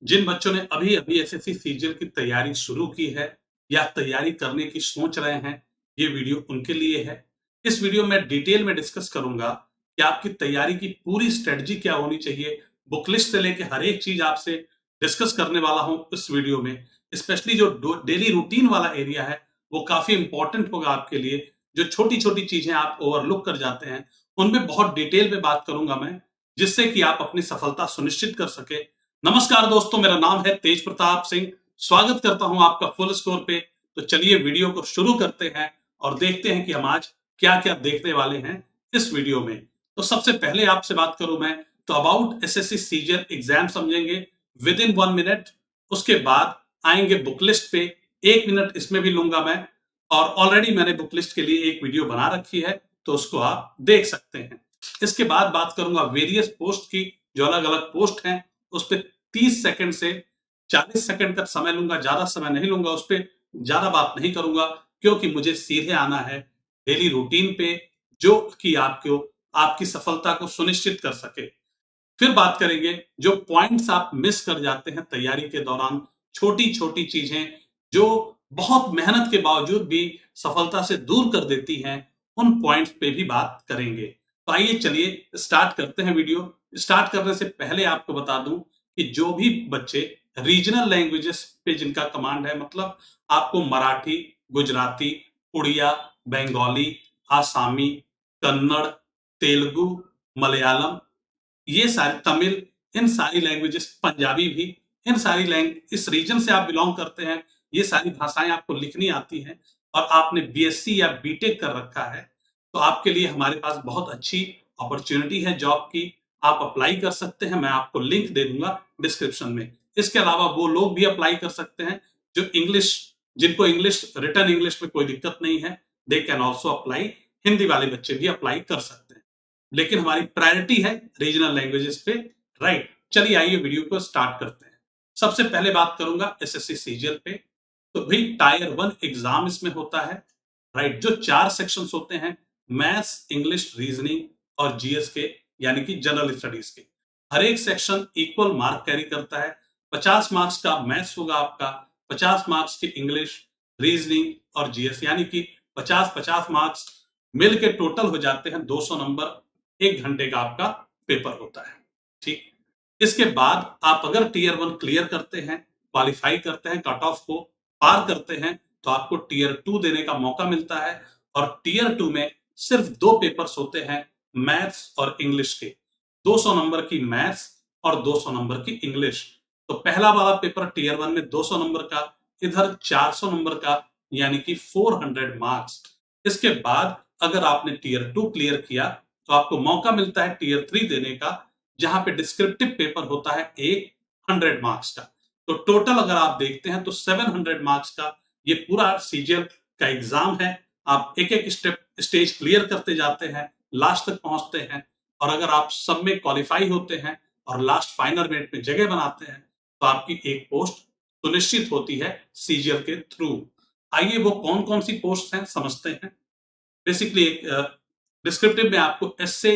जिन बच्चों ने अभी अभी एसएससी सीजीएल की तैयारी शुरू की है या तैयारी करने की सोच रहे हैं, ये वीडियो उनके लिए है। इस वीडियो में डिटेल में डिस्कस करूंगा कि आपकी तैयारी की पूरी स्ट्रेटजी क्या होनी चाहिए। बुक लिस्ट से लेके हर एक चीज आपसे डिस्कस करने वाला हूं इस वीडियो में। स्पेशली जो डेली रूटीन वाला एरिया है वो काफी इंपॉर्टेंट होगा आपके लिए। जो छोटी छोटी चीजें आप ओवरलुक कर जाते हैं उनमें बहुत डिटेल में बात करूंगा मैं, जिससे कि आप अपनी सफलता सुनिश्चित कर सके। नमस्कार दोस्तों, मेरा नाम है तेज प्रताप सिंह। स्वागत करता हूं आपका फुल स्कोर पे। तो चलिए वीडियो को शुरू करते हैं और देखते हैं कि हम आज क्या क्या देखने वाले हैं इस वीडियो में। तो सबसे पहले आपसे बात करूं मैं तो अबाउट एसएससी सीजीएल एग्जाम समझेंगे विद इन 1 मिनट। उसके बाद आएंगे बुक लिस्ट पे, 1 मिनट इसमें भी लूंगा मैं। और ऑलरेडी मैंने बुक लिस्ट के लिए एक वीडियो बना रखी है तो उसको आप देख सकते हैं। इसके बाद बात करूंगा वेरियस पोस्ट की, जो अलग अलग पोस्ट हैं उस पर 30 सेकंड से 40 सेकंड तक समय लूंगा, ज्यादा समय नहीं लूंगा, उस पर ज्यादा बात नहीं करूंगा क्योंकि मुझे सीधे आना है डेली रूटीन पे, जो कि आपको आपकी सफलता को सुनिश्चित कर सके। फिर बात करेंगे जो पॉइंट्स आप मिस कर जाते हैं तैयारी के दौरान, छोटी छोटी चीजें जो बहुत मेहनत के बावजूद भी सफलता से दूर कर देती हैं, उन पॉइंट्स पे भी बात करेंगे। तो आइए चलिए स्टार्ट करते हैं वीडियो। स्टार्ट करने से पहले आपको बता दूं कि जो भी बच्चे रीजनल लैंग्वेजेस पे जिनका कमांड है, मतलब आपको मराठी, गुजराती, उड़िया, बंगाली, आसामी, कन्नड़, तेलुगु, मलयालम, ये सारी तमिल, इन सारी लैंग्वेजेस, पंजाबी भी, इन सारी लैंग्वेज, इस रीजन से आप बिलोंग करते हैं, ये सारी भाषाएं आपको लिखनी आती हैं और आपने बीएससी या बीटेक कर रखा है, तो आपके लिए हमारे पास बहुत अच्छी अपॉर्चुनिटी है जॉब की। आप अप्लाई कर सकते हैं, मैं आपको लिंक दे दूंगा डिस्क्रिप्शन में। इसके अलावा वो लोग भी अप्लाई कर सकते हैं जो इंग्लिश, जिनको इंग्लिश, रिटन इंग्लिश में कोई दिक्कत नहीं है, they can also apply. Hindi वाले बच्चे भी अप्लाई कर सकते हैं, लेकिन हमारी प्रायोरिटी है रीजनल लैंग्वेजेस पे। राइट, चलिए आइए वीडियो को स्टार्ट करते हैं। सबसे पहले बात करूंगा एसएससी सीजीएल पे। तो भाई टायर 1 एग्जाम इसमें होता है। राइट, जो 4 सेक्शंस होते हैं, मैथ्स, इंग्लिश, रीजनिंग और जीएस के, यानी कि जनरल स्टडीज के। हर एक सेक्शन इक्वल मार्क कैरी करता है। 50 मार्क्स का मैथ्स होगा आपका, 50 मार्क्स की इंग्लिश, रीजनिंग और जीएस, यानी कि 50-50 मार्क्स मिल के टोटल हो जाते हैं 200 नंबर। 1 घंटे का आपका पेपर होता है। ठीक, इसके बाद आप अगर टीयर 1 क्लियर करते हैं, क्वालिफाई करते हैं, कट ऑफ को पार करते हैं, तो आपको टीयर 2 देने का मौका मिलता है। और टीयर 2 में सिर्फ 2 पेपर्स होते हैं, मैथ्स और इंग्लिश के। 200 नंबर की मैथ्स और 200 नंबर की इंग्लिश। तो पहला वाला पेपर टीयर 1 में 200 नंबर का, इधर 400 नंबर का, यानी कि 400 मार्क्स। इसके बाद अगर आपने टीयर 2 क्लियर किया तो आपको मौका मिलता है टीयर 3 देने का, जहां पे डिस्क्रिप्टिव पेपर होता है एक 100 मार्क्स का। तो टोटल अगर आप देखते हैं तो 700 मार्क्स का ये पूरा सीजीएल का एग्जाम है। आप एक एक स्टेज क्लियर करते जाते हैं, लास्ट तक पहुंचते हैं। और अगर आप सब में क्वालिफाई होते हैं और लास्ट फाइनल मिनट में जगह बनाते हैं, तो आपकी एक पोस्ट सुनिश्चित होती है सीजीएल के थ्रू। आइए वो कौन कौन सी पोस्ट हैं समझते हैं। बेसिकली डिस्क्रिप्टिव में आपको एस्से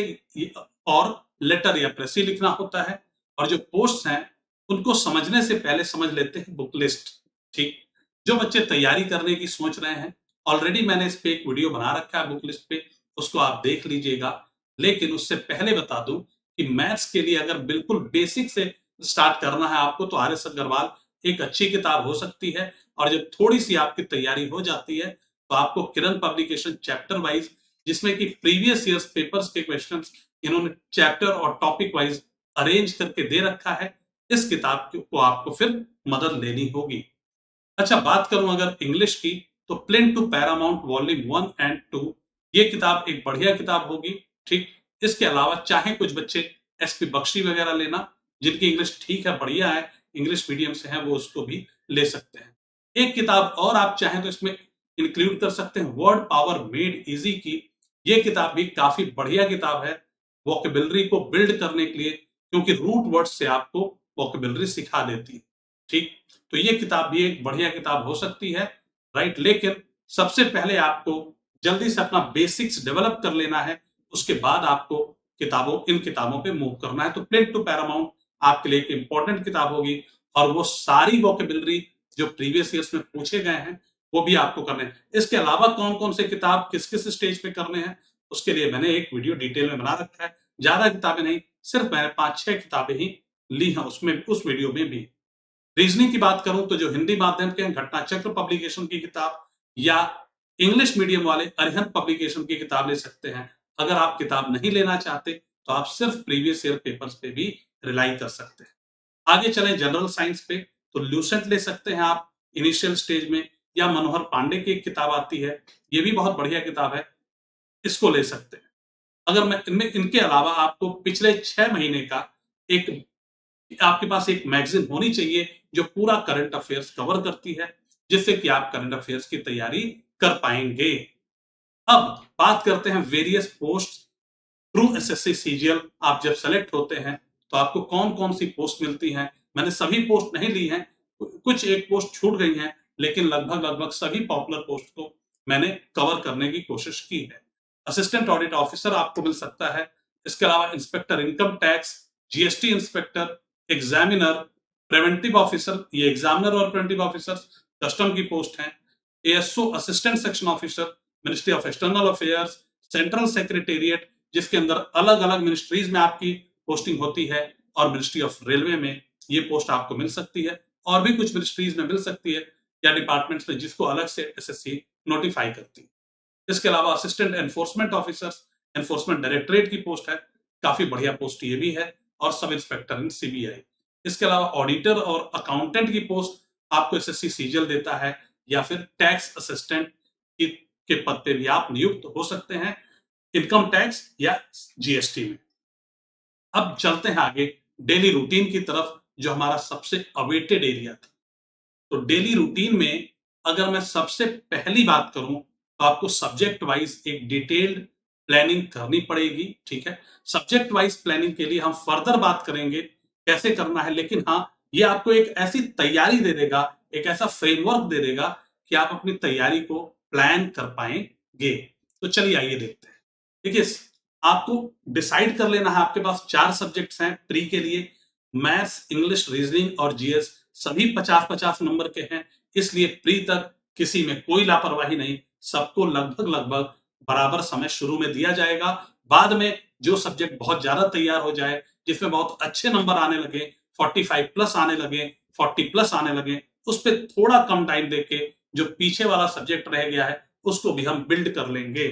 और लेटर या प्रेसी लिखना होता है। और जो पोस्ट हैं उनको समझने से पहले समझ लेते हैं बुक लिस्ट। ठीक, जो बच्चे तैयारी करने की सोच रहे हैं, ऑलरेडी मैंने इस पे एक वीडियो बना रखा है बुक लिस्ट पे, उसको आप देख लीजिएगा। लेकिन उससे पहले बता दूं कि मैथ्स के लिए अगर बिल्कुल बेसिक से स्टार्ट करना है आपको, तो आर एस अग्रवाल एक अच्छी किताब हो सकती है। और जब थोड़ी सी आपकी तैयारी हो जाती है तो आपको किरण पब्लिकेशन चैप्टर वाइज, जिसमें कि प्रीवियस ईयर्स पेपर्स के क्वेश्चंस इन्होंने चैप्टर और टॉपिक वाइज अरेंज करके दे रखा है, इस किताब को आपको फिर मदद लेनी होगी। अच्छा, बात करूं अगर इंग्लिश की, तो plain to paramount volume 1 and 2, ये किताब एक बढ़िया किताब होगी। ठीक, इसके अलावा चाहे कुछ बच्चे एसपी बख्शी वगैरह लेना, जिनकी इंग्लिश ठीक है, बढ़िया है, इंग्लिश मीडियम से है, वो उसको भी ले सकते हैं। एक किताब और आप चाहें तो इसमें इंक्लूड कर सकते हैं, वर्ड पावर मेड इजी की। ये किताब भी काफी बढ़िया किताब है वोकेबलरी को बिल्ड करने के लिए, क्योंकि रूट वर्ड से आपको वोकेबलरी सिखा देती है। ठीक, तो ये किताब भी एक बढ़िया किताब हो सकती है। राइट, लेकिन सबसे पहले आपको जल्दी से अपना बेसिक्स डेवलप कर लेना है, उसके बाद आपको इन किताबों पे मूव करना है। तो प्लेन टू पैरामाउंट आपके लिए एक इंपॉर्टेंट किताब होगी। और वो सारी वोकेबलरी जो प्रीवियस ईयर्स में पूछे गए हैं वो भी आपको करने हैं। इसके अलावा कौन कौन से किताब किस किस स्टेज पे करने हैं उसके लिए मैंने एक वीडियो डिटेल में बना रखा है। ज्यादा किताबें नहीं, सिर्फ मैंने 5-6 किताबें ही ली हैं उसमें, उस वीडियो में भी। रीजनिंग की बात करूं तो जो हिंदी माध्यम के हैं, घटना चक्र पब्लिकेशन की किताब या इंग्लिश मीडियम वाले अरिहंत पब्लिकेशन की किताब ले सकते हैं। अगर आप किताब नहीं लेना चाहते तो आप सिर्फ प्रीवियस ईयर पेपर्स पे भी रिलाई कर सकते हैं। आगे चलें जनरल साइंस पे, तो ल्यूसेंट ले सकते हैं आप इनिशियल स्टेज में, या मनोहर पांडे की एक किताब आती है, ये भी बहुत बढ़िया किताब है, इसको ले सकते हैं। अगर मैं इनमें इनके अलावा आपको पिछले 6 महीने का एक, आपके पास एक मैगजीन होनी चाहिए जो पूरा करंट अफेयर्स कवर करती है, जिससे कि आप करंट अफेयर्स की तैयारी कर पाएंगे। अब बात करते हैं various post through SSC CGL. आप जब सेलेक्ट होते हैं तो आपको कौन कौन सी पोस्ट मिलती हैं। मैंने सभी पोस्ट नहीं ली हैं, कुछ एक पोस्ट छूट गई हैं, लेकिन लगभग लगभग सभी पॉपुलर पोस्ट को मैंने कवर करने की कोशिश की है। असिस्टेंट ऑडिट ऑफिसर आपको मिल सकता है, इसके अलावा inspector income tax, GST inspector, examiner, preventive officer, ये एग्जामिनर और प्रिवेंटिव ऑफिसर कस्टम की पोस्ट हैं, ASO assistant section officer, ministry of external affairs, central secretariat जिसके अंदर अलग अलग मिनिस्ट्रीज में आपकी पोस्टिंग होती है, और मिनिस्ट्री ऑफ रेलवे में ये पोस्ट आपको मिल सकती है, और भी कुछ मिनिस्ट्रीज में मिल सकती है या डिपार्टमेंट्स में जिसको अलग से एसएससी नोटिफाई करती है। इसके अलावा assistant enforcement officers, enforcement directorate की पोस्ट है, काफी बढ़िया पोस्ट ये भी है, और सब इंस्पेक्टर इन सीबीआई। इसके अलावा ऑडिटर और अकाउंटेंट की पोस्ट आपको एसएससी सीजीएल देता है, या फिर टैक्स असिस्टेंट के पद पे भी आप नियुक्त हो सकते हैं, इनकम टैक्स या जीएसटी में। अब चलते हैं आगे डेली रूटीन की तरफ, जो हमारा सबसे अवेटेड एरिया था। तो डेली रूटीन में अगर मैं सबसे पहली बात करूं तो आपको सब्जेक्ट वाइज एक डिटेल्ड प्लानिंग करनी पड़ेगी, ठीक है। सब्जेक्ट वाइज प्लानिंग के लिए हम फर्दर बात करेंगे कैसे करना है, लेकिन हाँ, ये आपको एक ऐसी तैयारी दे देगा, एक ऐसा फ्रेमवर्क दे देगा कि आप अपनी तैयारी को प्लान कर पाएंगे। तो चलिए आइए देखते हैं। देखिए, आपको डिसाइड कर लेना है, आपके पास 4 सब्जेक्ट्स हैं प्री के लिए, मैथ्स, इंग्लिश, रीजनिंग और जीएस, सभी 50-50 नंबर के हैं, इसलिए प्री तक किसी में कोई लापरवाही नहीं, सबको लगभग लगभग बराबर समय शुरू में दिया जाएगा। बाद में जो सब्जेक्ट बहुत ज्यादा तैयार हो जाए, जिसमें बहुत अच्छे नंबर आने लगे, 45 प्लस आने लगे, 40 प्लस आने लगे, उस पर थोड़ा कम टाइम देके जो पीछे वाला सब्जेक्ट रह गया है उसको भी हम बिल्ड कर लेंगे।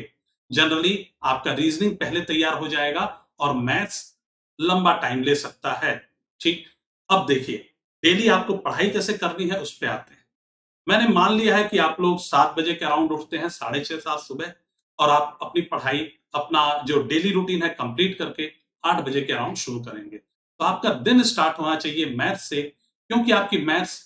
जनरली आपका रीजनिंग पहले तैयार हो जाएगा और मैथ्स लंबा टाइम ले सकता है, ठीक। अब देखिए डेली आपको पढ़ाई कैसे करनी है उस पर आते हैं। मैंने मान लिया है कि आप लोग 7 बजे के अराउंड उठते हैं, 6:30-7 सुबह, और आप अपनी पढ़ाई, अपना जो डेली रूटीन है कंप्लीट करके 8 बजे के अराउंड शुरू करेंगे। तो आपका दिन स्टार्ट होना चाहिए मैथ्स से, क्योंकि आपकी मैथ्स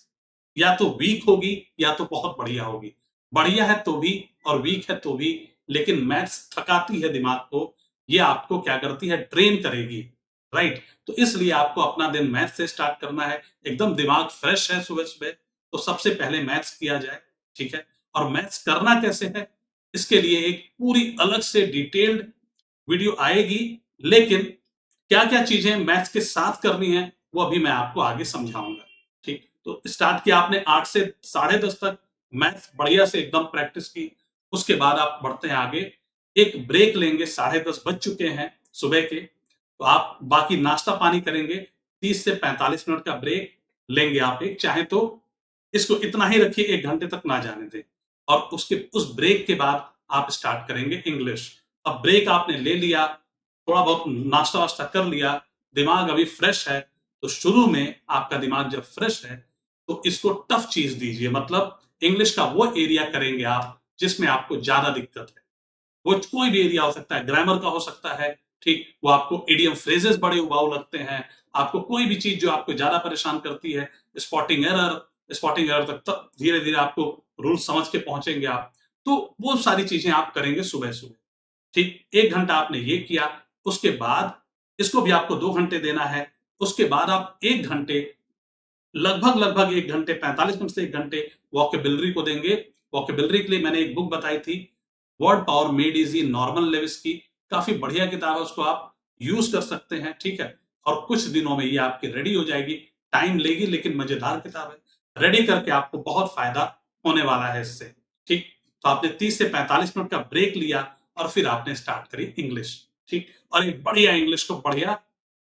या तो वीक होगी या तो बहुत बढ़िया होगी। बढ़िया है तो भी और वीक है तो भी, लेकिन मैथ्स थकाती है दिमाग को, ये आपको क्या करती है, ट्रेन करेगी, राइट। तो इसलिए आपको अपना दिन मैथ्स से स्टार्ट करना है। एकदम दिमाग फ्रेश है सुबह सुबह, तो सबसे पहले मैथ्स किया जाए, ठीक है। और मैथ्स करना कैसे है, इसके लिए एक पूरी अलग से डिटेल्ड वीडियो आएगी, लेकिन क्या क्या चीजें मैथ्स के साथ करनी है वो अभी मैं आपको आगे समझाऊंगा, ठीक। तो स्टार्ट किया आपने 8 से 10:30 तक, मैथ्स बढ़िया से एकदम प्रैक्टिस की। उसके बाद आप बढ़ते हैं आगे, एक ब्रेक लेंगे, 10:30 बज चुके हैं सुबह के, तो आप बाकी नाश्ता पानी करेंगे, 30 से 45 मिनट का ब्रेक लेंगे आप एक, चाहे तो इसको इतना ही रखिए, 1 घंटे तक ना जाने दें। और उसके उस ब्रेक के बाद आप स्टार्ट करेंगे इंग्लिश। अब ब्रेक आपने ले लिया, थोड़ा बहुत नाश्ता वास्ता कर लिया, दिमाग अभी फ्रेश है, तो शुरू में आपका दिमाग जब फ्रेश है तो इसको टफ चीज दीजिए, मतलब इंग्लिश का वो एरिया करेंगे आप जिसमें आपको ज्यादा दिक्कत है। वो कोई भी एरिया हो सकता है, ग्रामर का हो सकता है, ठीक, वो आपको इडियम फ्रेजेस बड़े उबाऊ लगते हैं, आपको कोई भी चीज जो आपको ज्यादा परेशान करती है, स्पॉटिंग एरर तक धीरे धीरे आपको रूल समझ के पहुंचेंगे आप, तो वो सारी चीजें आप करेंगे सुबह सुबह, ठीक। 1 घंटा आपने ये किया, उसके बाद इसको भी आपको 2 घंटे देना है। उसके बाद आप 1 घंटे, लगभग लगभग 1 घंटे 45 मिनट से 1 घंटे वोकेबलरी को देंगे। वोकेबलरी के लिए मैंने एक बुक बताई थी, word power made easy, Norman Lewis की, काफी बढ़िया किताब है, उसको आप यूज कर सकते हैं, ठीक है। और कुछ दिनों में ये आपकी रेडी हो जाएगी। टाइम लेगी लेकिन मजेदार किताब है। रेडी करके आपको बहुत फायदा होने वाला है इससे। ठीक, तो आपने 30 से 45 मिनट का ब्रेक लिया और फिर आपने स्टार्ट करी इंग्लिश। ठीक, और एक बढ़िया इंग्लिश को बढ़िया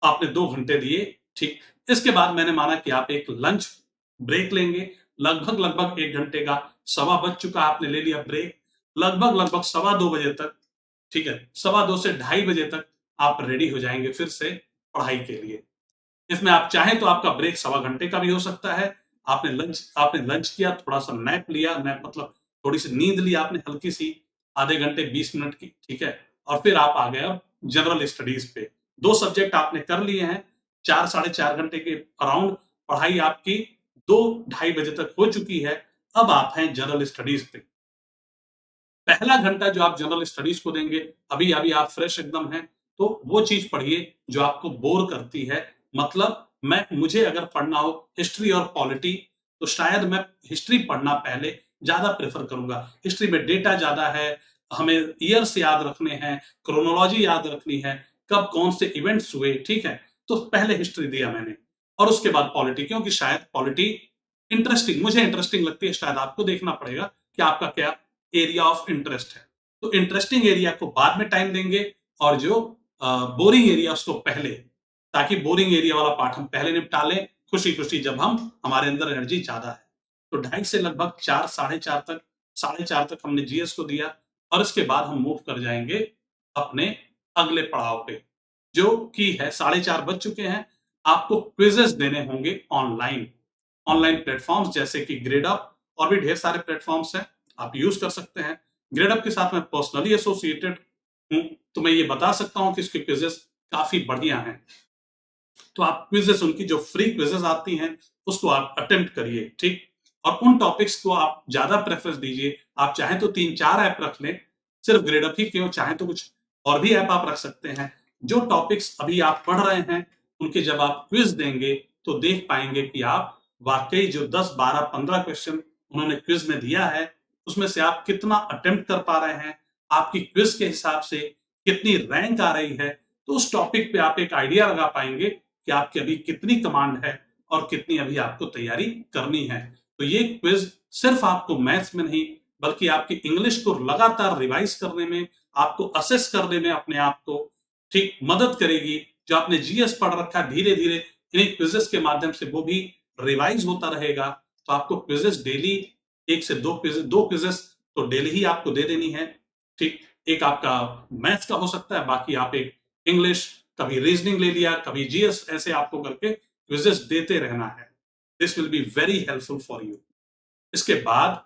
आपने 2 घंटे दिए। ठीक, इसके बाद मैंने माना कि आप एक लंच ब्रेक लेंगे, लगभग 1 घंटे का। 1:15 बज चुका, आपने ले लिया ब्रेक। लगभग 2:15 बजे तक, ठीक है, 2:15 से 2:30 बजे तक आप रेडी हो जाएंगे फिर से पढ़ाई के लिए। इसमें आप चाहें तो आपका ब्रेक 1:15 घंटे का भी हो सकता है। आपने लंच किया, थोड़ा सा नैप लिया, नैप मतलब थोड़ी सी नींद ली आपने हल्की सी, आधे घंटे 20 मिनट की, ठीक है, और फिर आप आ गए अब जनरल स्टडीज पे। 2 सब्जेक्ट आपने कर लिए हैं, 4 साढ़े 4 घंटे के अराउंड पढ़ाई आपकी 2 ढाई बजे तक हो चुकी है। अब आप हैं जनरल स्टडीज पे। पहला घंटा जो आप जनरल स्टडीज को देंगे, अभी अभी आप फ्रेश एकदम हैं, तो वो चीज पढ़िए जो आपको बोर करती है। मतलब मुझे अगर पढ़ना हो हिस्ट्री और पॉलिटी, तो शायद मैं हिस्ट्री पढ़ना पहले ज्यादा प्रेफर करूंगा। हिस्ट्री में डेटा ज्यादा है, हमें ईयर्स याद रखने हैं, क्रोनोलॉजी याद रखनी है, कब कौन से इवेंट्स हुए, ठीक है। तो पहले हिस्ट्री दिया मैंने, और उसके बाद पॉलिटी, क्योंकि शायद पॉलिटी मुझे इंटरेस्टिंग लगती है। शायद आपको देखना पड़ेगा कि आपका क्या एरिया ऑफ इंटरेस्ट है। तो इंटरेस्टिंग एरिया को बाद में टाइम देंगे, और जो बोरिंग एरिया उसको पहले, ताकि बोरिंग एरिया वाला पार्ट हम पहले निपटा लें खुशी खुशी, जब हम हमारे अंदर एनर्जी ज्यादा है। तो 2:30 से लगभग 4 साढ़े चार तक हमने जीएस को दिया, और इसके बाद हम मूव कर जाएंगे अपने अगले पड़ाव पे, जो कि है 4:30 बज चुके हैं। आपको क्विजेस देने होंगे ऑनलाइन। ऑनलाइन प्लेटफॉर्म्स जैसे कि ग्रेडअप, और भी ढेर सारे प्लेटफॉर्म्स हैं, आप यूज कर सकते हैं। ग्रेडअप के साथ मैं पर्सनली एसोसिएटेड हूं, तो मैं ये बता सकता हूं कि इसके क्विजेस काफी बढ़िया हैं। तो आप क्विजेस, उनकी जो फ्री क्विजेस आती हैं, उसको आप अटेम्प्ट करिए। ठीक, और उन टॉपिक्स को आप ज्यादा प्रेफरेंस दीजिए। आप चाहें तो 3-4 ऐप रख लें, सिर्फ ग्रेडअप ही क्यों, चाहें तो कुछ और भी ऐप आप रख सकते हैं। जो टॉपिक्स अभी आप पढ़ रहे हैं, उनके जब आप क्विज देंगे, तो देख पाएंगे कि आप वाकई जो 10, 12, 15 क्वेश्चन उन्होंने क्विज में दिया है, उसमें से आप कितना अटेम्प्ट कर पा रहे हैं, आपकी क्विज के हिसाब से कितनी रैंक आ रही है। तो उस टॉपिक पे आप एक आइडिया लगा पाएंगे कि आपकी अभी कितनी कमांड है और कितनी अभी आपको तैयारी करनी है। तो ये क्विज सिर्फ आपको मैथ्स में नहीं, बल्कि आपकी इंग्लिश को लगातार रिवाइज करने में, आपको असेस करने में अपने आप को ठीक मदद करेगी। जो आपने जीएस पढ़ रखा है, धीरे धीरे इन्हीं क्विजेस के माध्यम से वो भी रिवाइज होता रहेगा। तो आपको क्विजेस डेली, 1 से 2 क्विजेस तो डेली ही आपको दे देनी है। ठीक, एक आपका मैथ्स का हो सकता है, बाकी आप एक इंग्लिश, कभी रीजनिंग ले लिया, कभी जीएस, ऐसे आपको करके क्विजेस देते रहना है। This will be very helpful for you. इसके बाद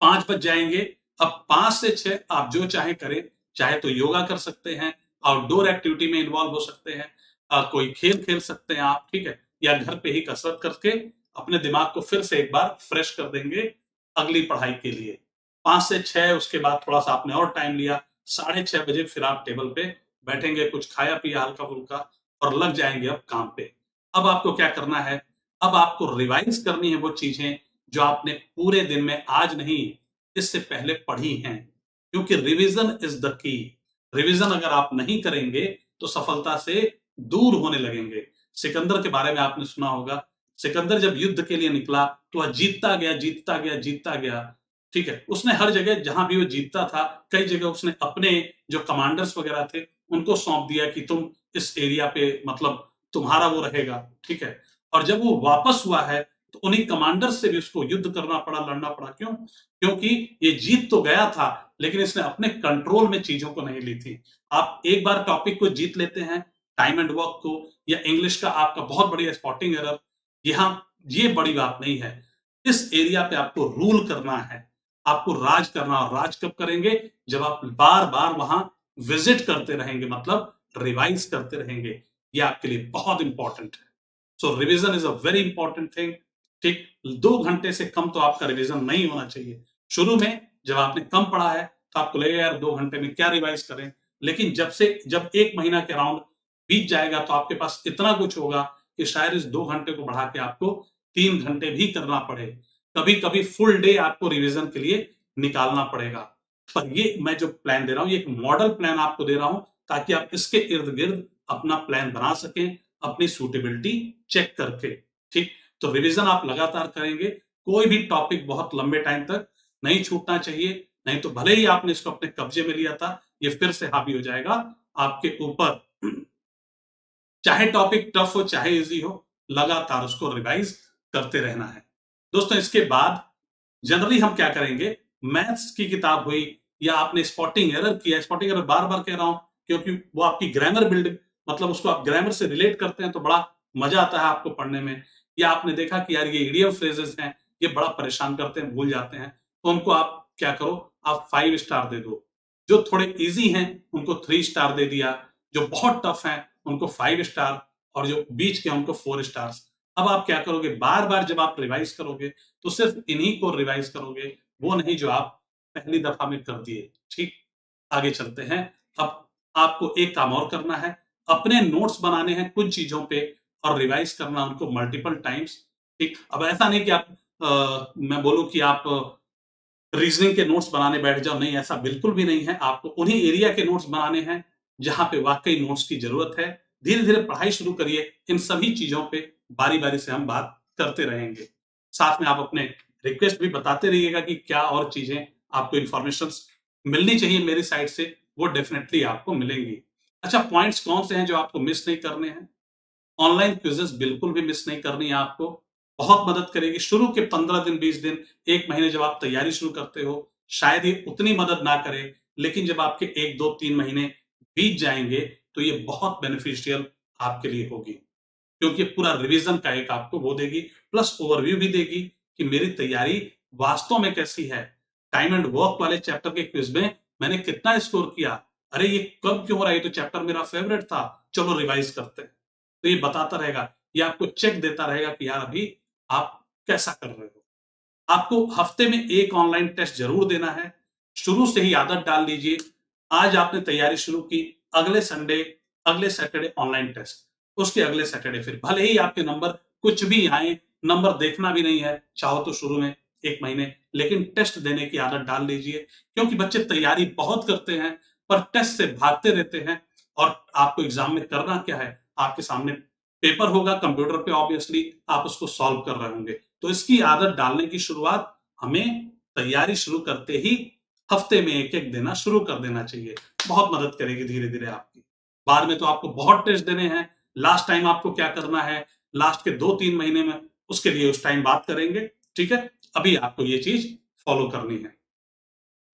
5 बज जाएंगे। अब 5 से 6 आप जो चाहे करें, चाहे तो योगा कर सकते हैं, आउटडोर एक्टिविटी में इन्वॉल्व हो सकते हैं, कोई खेल खेल सकते हैं आप, ठीक है, या घर पे ही कसरत करके अपने दिमाग को फिर से एक बार फ्रेश कर देंगे अगली पढ़ाई के लिए। 5 से 6, उसके बाद थोड़ा सा आपने और टाइम लिया, 6:30 बजे फिर आप टेबल पे बैठेंगे, कुछ खाया पिया हल्का फुल्का, और लग जाएंगे अब काम पे। अब आपको क्या करना है, अब आपको रिवाइज करनी है वो चीजें जो आपने पूरे दिन में आज नहीं, इससे पहले पढ़ी हैं, क्योंकि revision is the key. Revision अगर आप नहीं करेंगे तो सफलता से दूर होने लगेंगे। सिकंदर के बारे में आपने सुना होगा। सिकंदर जब युद्ध के लिए निकला, तो वह जीतता गया, जीतता गया, जीतता गया, ठीक है। उसने हर जगह जहां भी वो जीतता था, कई जगह उसने अपने जो कमांडर्स वगैरह थे, उनको सौंप दिया कि तुम इस एरिया पे, मतलब तुम्हारा वो रहेगा, ठीक है। और जब वो वापस हुआ है, तो उन्हीं कमांडर से भी उसको युद्ध करना पड़ा, लड़ना पड़ा। क्यों? क्योंकि ये जीत तो गया था, लेकिन इसने अपने कंट्रोल में चीजों को नहीं ली थी। आप एक बार टॉपिक को जीत लेते हैं, टाइम एंड वर्क को, या इंग्लिश का आपका बहुत बढ़िया स्पॉटिंग एरर, यहां ये बड़ी बात नहीं है। इस एरिया पे आपको रूल करना है, आपको राज करना। और राज कब करेंगे? जब आप बार बार वहां विजिट करते रहेंगे, मतलब रिवाइज करते रहेंगे। ये आपके लिए बहुत इंपॉर्टेंट है। So revision is a very important thing. ठीक, 2 घंटे से कम तो आपका रिवीजन नहीं होना चाहिए। शुरू में जब आपने कम पढ़ा है, तो आपको लगेगा यार 2 घंटे में क्या रिवाइज करें, लेकिन जब 1 महीना के राउंड बीत जाएगा, तो आपके पास इतना कुछ होगा कि शायद इस 2 घंटे को बढ़ा के आपको 3 घंटे भी करना पड़े। कभी कभी फुल डे आपको रिवीजन के लिए निकालना पड़ेगा। पर ये मैं जो प्लान दे रहा हूं, ये एक मॉडल प्लान आपको दे रहा हूं, ताकि आप इसके इर्द गिर्द अपना प्लान बना सकें, अपनी सूटेबिलिटी चेक करके। ठीक, तो रिवीजन आप लगातार करेंगे, कोई भी टॉपिक बहुत लंबे टाइम तक नहीं छूटना चाहिए, नहीं तो भले ही आपने इसको अपने कब्जे में लिया था, ये फिर से हावी हो जाएगा आपके ऊपर। चाहे टॉपिक टफ हो चाहे इजी हो, लगातार उसको रिवाइज करते रहना है। दोस्तों इसके बाद जनरली हम क्या करेंगे, मैथ्स की किताब हुई या आपने स्पॉटिंग एरर किया, स्पॉटिंग एरर बार बार कह रहा हूं क्योंकि वो आपकी ग्रामर बिल्ड, मतलब उसको आप ग्रामर से रिलेट करते हैं तो बड़ा मजा आता है आपको पढ़ने में। या आपने देखा कि यार ये इडियम फ्रेजेस हैं, ये बड़ा परेशान करते हैं, भूल जाते हैं, तो उनको आप क्या करो, आप 5 स्टार दे दो। जो थोड़े इजी हैं उनको 3 स्टार दे दिया, जो बहुत टफ हैं उनको 5 स्टार, और जो बीच के उनको 4 स्टार्स। अब आप क्या करोगे, बार बार जब आप रिवाइज करोगे तो सिर्फ इन्हीं को रिवाइज करोगे, वो नहीं जो आप पहली दफा में कर दिए। ठीक, आगे चलते हैं। अब आपको एक काम और करना है, अपने नोट्स बनाने हैं कुछ चीजों पे और रिवाइज करना उनको मल्टीपल टाइम्स। ठीक, अब ऐसा नहीं कि आप मैं बोलूं कि आप रीजनिंग के नोट्स बनाने बैठ जाओ, नहीं, ऐसा बिल्कुल भी नहीं है। आपको उन्हीं एरिया के नोट्स बनाने हैं जहां पे वाकई नोट्स की जरूरत है। धीरे धीरे पढ़ाई शुरू करिए, इन सभी चीजों पे बारी बारी से हम बात करते रहेंगे। साथ में आप अपने रिक्वेस्ट भी बताते रहिएगा कि क्या और चीजें आपको इंफॉर्मेशन मिलनी चाहिए मेरी साइड से, वो डेफिनेटली आपको मिलेंगी। अच्छा, पॉइंट्स कौन से हैं जो आपको मिस नहीं करने हैं? ऑनलाइन क्विज़ेज़ बिल्कुल भी मिस नहीं करनी है आपको, बहुत मदद करेगी। शुरू के 15 दिन, 20 दिन, 1 महीने जब आप तैयारी शुरू करते हो, शायद ये उतनी मदद ना करे, लेकिन जब आपके 1, 2, 3 महीने बीत जाएँगे, तो ये बहुत बेनिफिशियल आपके लिए होगी। क्योंकि पूरा रिवीजन का एक आपको वो देगी, प्लस ओवरव्यू भी देगी कि मेरी तैयारी वास्तव में कैसी है। टाइम एंड वर्क वाले चैप्टर के क्विज में मैंने कितना स्कोर किया, अरे ये कब क्यों हो रहा है, ये तो चैप्टर मेरा फेवरेट था, चलो रिवाइज करते हैं। तो ये बताता रहेगा, ये आपको चेक देता रहेगा कि यार अभी आप कैसा कर रहे हो। आपको हफ्ते में एक ऑनलाइन टेस्ट जरूर देना है, शुरू से ही आदत डाल लीजिए। आज आपने तैयारी शुरू की, अगले संडे, अगले सैटरडे ऑनलाइन टेस्ट, उसके अगले सैटरडे फिर भले ही आपके नंबर कुछ भी आए, नंबर देखना भी नहीं है, चाहो तो शुरू में 1 महीने, लेकिन टेस्ट देने की आदत डाल लीजिए। क्योंकि बच्चे तैयारी बहुत करते हैं पर टेस्ट से भागते रहते हैं, और आपको एग्जाम में करना क्या है, आपके सामने पेपर होगा कंप्यूटर पे, ऑब्वियसली आप उसको सॉल्व कर रहे होंगे। तो इसकी आदत डालने की शुरुआत हमें तैयारी शुरू करते ही हफ्ते में 1-1 देना शुरू कर देना चाहिए। बहुत मदद करेगी धीरे धीरे आपकी। बाद में तो आपको बहुत टेस्ट देने हैं, लास्ट टाइम आपको क्या करना है, लास्ट के 2-3 महीने में, उसके लिए उस टाइम बात करेंगे। ठीक है, अभी आपको ये चीज फॉलो करनी है।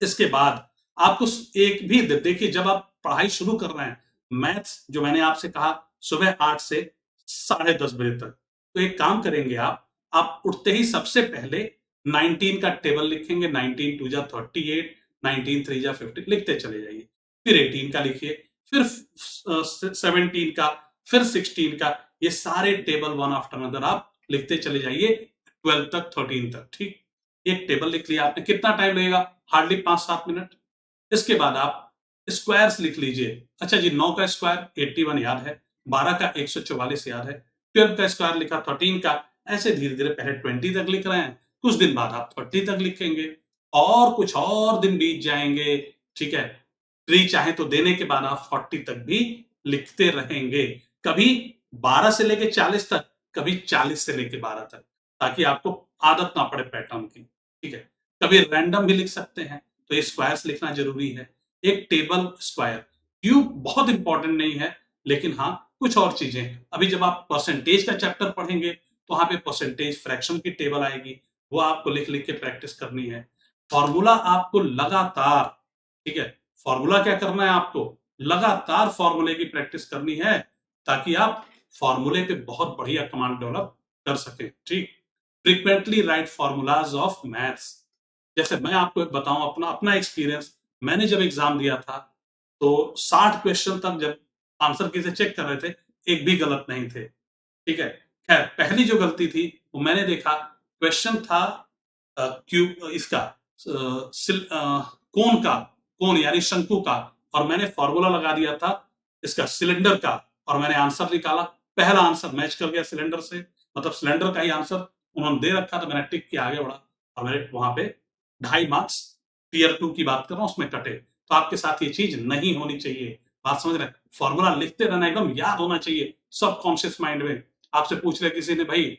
इसके बाद आपको एक भी देखिए, जब आप पढ़ाई शुरू कर रहे हैं, मैथ्स जो मैंने आपसे कहा सुबह 8 से 10:30 बजे तक, तो एक काम करेंगे आप उठते ही सबसे पहले 19 का टेबल लिखेंगे। 19 2 जा 38, 19 3 जा 50, लिखते चले जाइए। फिर 18 का लिखिए, फिर 17 का, फिर 16 का, ये सारे टेबल वन आफ्टर अनदर आप लिखते चले जाइए 12 तक, 13 तक। ठीक, एक टेबल लिख लिया आपने, कितना टाइम लगेगा, हार्डली 5-7 मिनट। इसके बाद आप स्क्वायर्स लिख लीजिए। अच्छा जी, 9 का स्क्वायर 81 याद है, 12 का 144 याद है, 12 का स्क्वायर लिखा, 13 का, ऐसे धीरे धीरे पहले 20 तक लिख रहे हैं, कुछ दिन बाद आप 30 तक लिखेंगे, और कुछ और दिन बीत जाएंगे। ठीक है, ट्री चाहे तो देने के बाद आप 40 तक भी लिखते रहेंगे, कभी 12 से लेके 40 तक, कभी 40 से लेके 12 तक, ताकि आपको आदत ना पड़े पैटर्न की। ठीक है, कभी रैंडम भी लिख सकते हैं, तो ये स्क्वायर्स लिखना जरूरी है। एक टेबल स्क्वायर, क्यूब बहुत इंपॉर्टेंट नहीं है, लेकिन हाँ कुछ और चीजें, अभी जब आप परसेंटेज का चैप्टर पढ़ेंगे तो वहां पे परसेंटेज फ्रैक्शन की टेबल आएगी, वो आपको लिख लिख के प्रैक्टिस करनी है। फॉर्मूला आपको लगातार, ठीक है, फॉर्मूला क्या करना है, आपको लगातार फॉर्मूले की प्रैक्टिस करनी है, ताकि आप फॉर्मूले पे बहुत बढ़िया कमांड डेवलप कर सके। ठीक, frequently right formulas of maths. जैसे मैं आपको एक बताऊं अपना अपना एक्सपीरियंस, मैंने जब एग्जाम दिया था तो 60 क्वेश्चन तक जब आंसर की से चेक कर रहे थे, एक भी गलत नहीं थे। ठीक है, खैर पहली जो गलती थी वो मैंने देखा, क्वेश्चन था क्यूब इसका, कोन का, कोन यानी शंकु का, और मैंने फॉर्मूला लगा दिया था इसका सिलेंडर का, और मैंने आंसर निकाला, पहला आंसर मैच कर गया सिलेंडर से, मतलब सिलेंडर का ही आंसर उन्होंने दे रखा, तो मैंने टिक किया, आगे बढ़ा, और मेरे वहां पे 2.5 मार्क्स, टीयर 2 की बात कर रहा हूं, उसमें कटे। तो आपके साथ ये चीज नहीं होनी चाहिए, बात समझ रहे हैं? फॉर्मूला लिखते रहना, एकदम याद होना चाहिए, सब कॉन्शियस माइंड में आपसे पूछ रहे किसी ने, भाई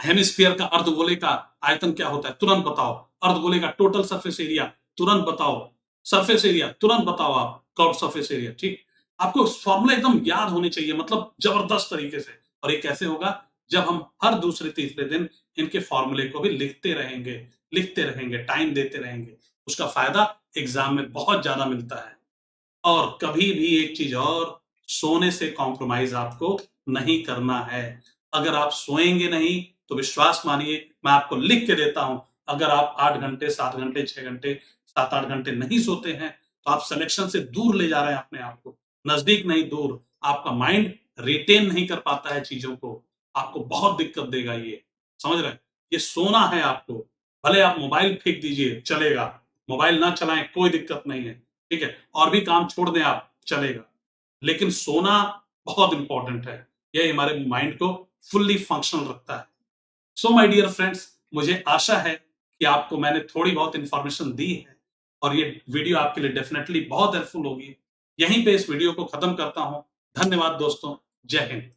हेमिस्फीयर का अर्धगोले का आयतन क्या होता है, तुरंत बताओ। अर्धगोले का टोटल सरफेस एरिया तुरंत बताओ। सरफेस एरिया तुरंत बताओ आप, कर्व सरफेस एरिया। ठीक, आपको फॉर्मूला एकदम याद होने चाहिए, मतलब जबरदस्त तरीके से। और ये कैसे होगा? जब हम हर दूसरे तीसरे दिन इनके फॉर्मूले को भी लिखते रहेंगे, टाइम देते रहेंगे। उसका फायदा एग्जाम में बहुत ज्यादा मिलता है। और कभी भी एक चीज और, सोने से कॉम्प्रोमाइज आपको नहीं करना है। अगर आप सोएंगे नहीं तो विश्वास मानिए, मैं आपको लिख के देता हूं, अगर आप 8 घंटे 7 घंटे 6 घंटे 7-8 घंटे नहीं सोते हैं तो आप सिलेक्शन से दूर ले जा रहे हैं अपने आप को, नजदीक नहीं दूर। आपका माइंड रिटेन नहीं कर पाता है चीजों को, आपको बहुत दिक्कत देगा ये, समझ रहे हैं? ये सोना है आपको। भले आप मोबाइल फेंक दीजिए चलेगा, मोबाइल ना चलाएं कोई दिक्कत नहीं है, ठीक है, और भी काम छोड़ दें आप चलेगा, लेकिन सोना बहुत इंपॉर्टेंट है। यह हमारे माइंड को फुल्ली फंक्शनल रखता है। सो माय डियर फ्रेंड्स, मुझे आशा है कि आपको मैंने थोड़ी बहुत इंफॉर्मेशन दी है और ये वीडियो आपके लिए डेफिनेटली बहुत हेल्पफुल होगी। यहीं पे इस वीडियो को खत्म करता हूं। धन्यवाद दोस्तों, जय हिंद।